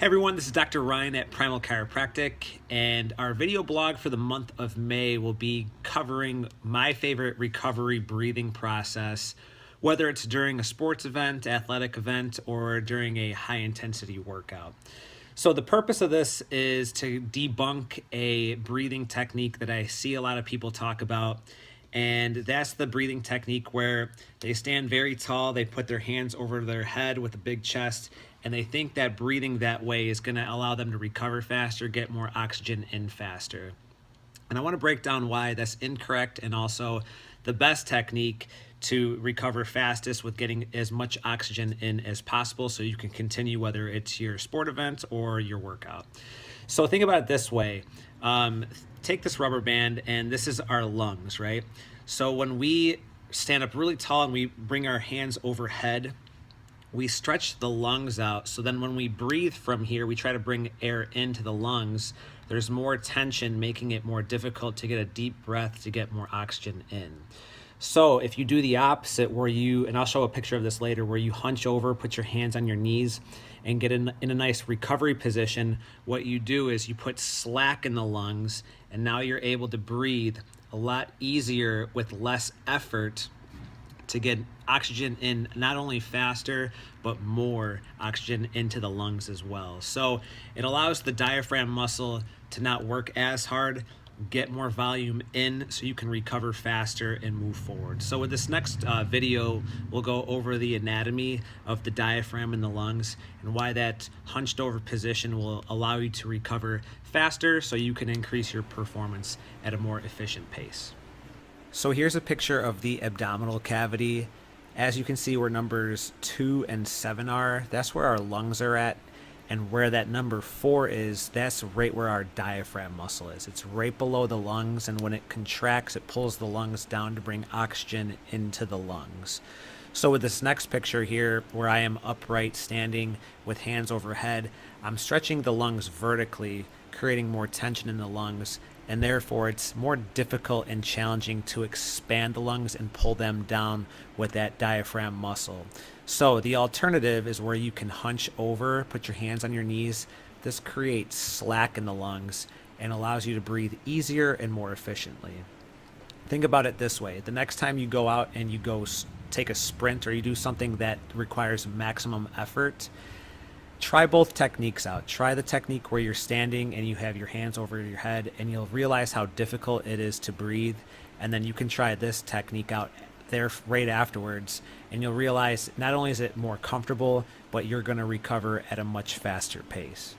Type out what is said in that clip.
Hey everyone, this is Dr. Ryan at Primal Chiropractic, and our video blog for the month of May will be covering my favorite recovery breathing process, whether it's during a sports event, athletic event, or during a high intensity workout. So the purpose of this is to debunk a breathing technique that I see a lot of people talk about. And that's the breathing technique where they stand very tall, they put their hands over their head with a big chest, and they think that breathing that way is going to allow them to recover faster, get more oxygen in faster. And I want to break down why that's incorrect and also the best technique to recover fastest with getting as much oxygen in as possible so you can continue whether it's your sport event or your workout. So think about it this way. Take this rubber band, and this is our lungs, right? So when we stand up really tall and we bring our hands overhead, we stretch the lungs out. So then when we breathe from here, we try to bring air into the lungs. There's more tension, making it more difficult to get a deep breath to get more oxygen in. So if you do the opposite where you, and I'll show a picture of this later, where you hunch over, put your hands on your knees and get in a nice recovery position, what you do is you put slack in the lungs, and now you're able to breathe a lot easier with less effort to get oxygen in not only faster, but more oxygen into the lungs as well. So it allows the diaphragm muscle to not work as hard, get more volume in so you can recover faster and move forward. So with this next video, we'll go over the anatomy of the diaphragm in the lungs and why that hunched over position will allow you to recover faster so you can increase your performance at a more efficient pace. So here's a picture of the abdominal cavity. As you can see where numbers 2 and 7 are, that's where our lungs are at. And where that number 4 is, that's right where our diaphragm muscle is. It's right below the lungs, and when it contracts, it pulls the lungs down to bring oxygen into the lungs. So with this next picture here, where I am upright standing with hands overhead, I'm stretching the lungs vertically, creating more tension in the lungs, and therefore it's more difficult and challenging to expand the lungs and pull them down with that diaphragm muscle. So the alternative is where you can hunch over, put your hands on your knees. This creates slack in the lungs and allows you to breathe easier and more efficiently. Think about it this way. The next time you go out and you go take a sprint or you do something that requires maximum effort, try both techniques out. Try the technique where you're standing and you have your hands over your head, and you'll realize how difficult it is to breathe. And then you can try this technique out there right afterwards, and you'll realize not only is it more comfortable, but you're going to recover at a much faster pace.